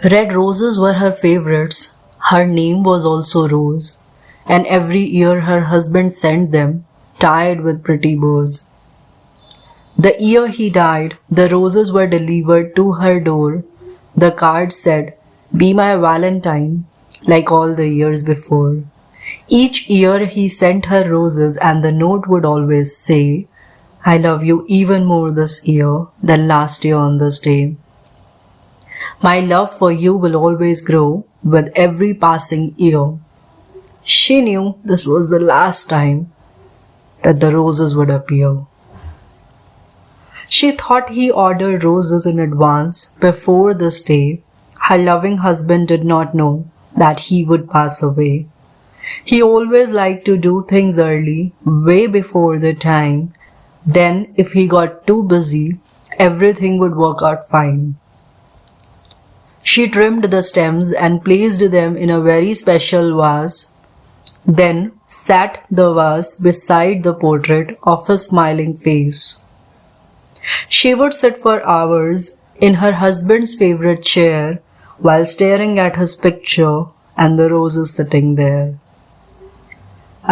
Red roses were her favorites. Her name was also Rose, and every year her husband sent them, tied with pretty bows. The year he died, the roses were delivered to her door. The card said, "Be my Valentine," like all the years before. Each year he sent her roses, and the note would always say, "I love you even more this year than last year on this day. My love for you will always grow with every passing year." She knew this was the last time that the roses would appear. She thought he ordered roses in advance before this day. Her loving husband did not know that he would pass away. He always liked to do things early, way before the time. Then, if he got too busy, everything would work out fine. She trimmed the stems and placed them in a very special vase, then sat the vase beside the portrait of his smiling face. She would sit for hours in her husband's favorite chair while staring at his picture and the roses sitting there.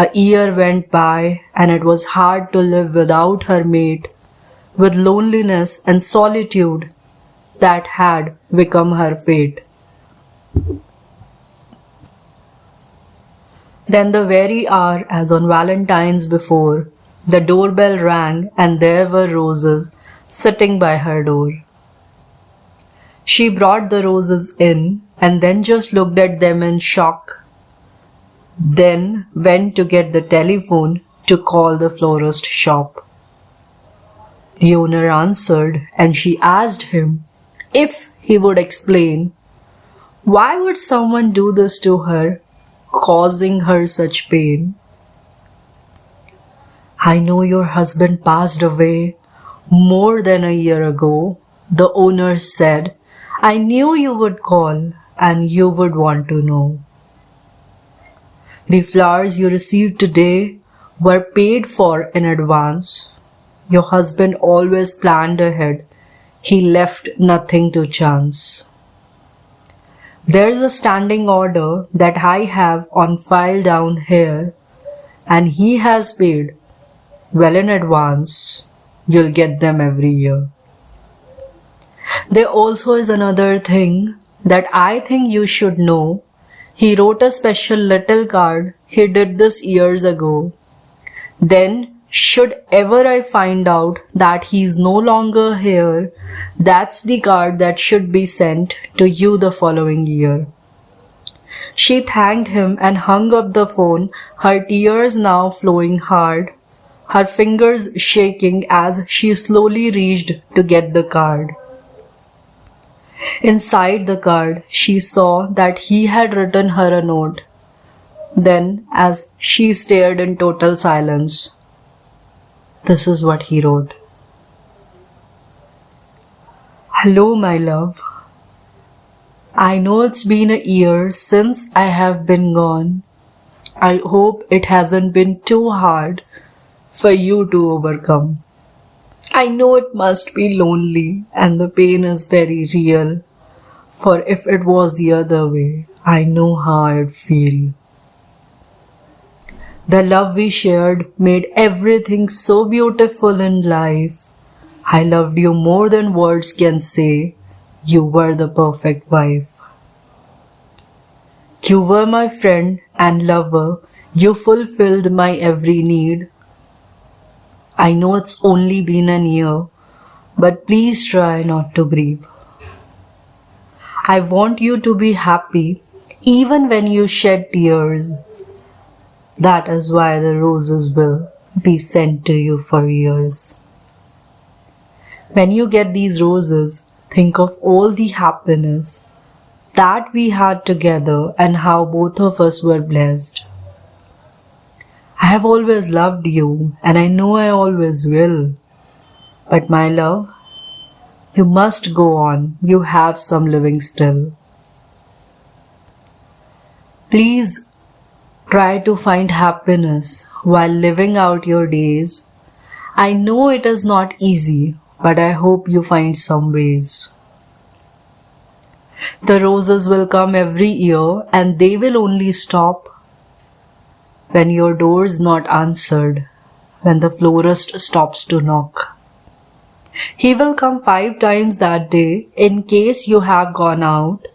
A year went by, and it was hard to live without her mate, with loneliness and solitude that had become her fate. Then the very hour, as on Valentine's before, the doorbell rang and there were roses sitting by her door. She brought the roses in and then just looked at them in shock. Then went to get the telephone to call the florist shop. The owner answered and she asked him if he would explain why would someone do this to her, causing her such pain. "I know your husband passed away more than a year ago," the owner said. "I knew you would call and you would want to know. The flowers you received today were paid for in advance. Your husband always planned ahead. He left nothing to chance. There's a standing order that I have on file down here, and he has paid well in advance. You'll get them every year. There also is another thing that I think you should know. He wrote a special little card. He did this years ago. Then, should ever I find out that he's no longer here, that's the card that should be sent to you the following year." She thanked him and hung up the phone, her tears now flowing hard, her fingers shaking as she slowly reached to get the card. Inside the card, she saw that he had written her a note. Then, as she stared in total silence, this is what he wrote. "Hello, my love. I know it's been a year since I have been gone. I hope it hasn't been too hard for you to overcome. I know it must be lonely and the pain is very real, for if it was the other way, I know how I'd feel. The love we shared made everything so beautiful in life. I loved you more than words can say. You were the perfect wife. You were my friend and lover. You fulfilled my every need. I know it's only been a year, but please try not to grieve. I want you to be happy even when you shed tears. That is why the roses will be sent to you for years. When you get these roses, think of all the happiness that we had together and how both of us were blessed. I have always loved you, and I know I always will. But my love, you must go on. You have some living still. Please try to find happiness while living out your days. I know it is not easy, but I hope you find some ways. The roses will come every year and they will only stop when your door's not answered, when the florist stops to knock. He will come 5 times that day in case you have gone out,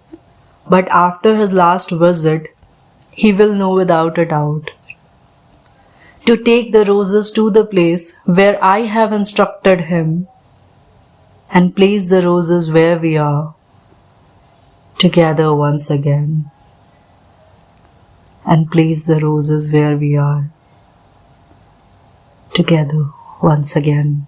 but after his last visit, he will know without a doubt to take the roses to the place where I have instructed him and place the roses where we are, together once again. And place the roses where we are, together once again.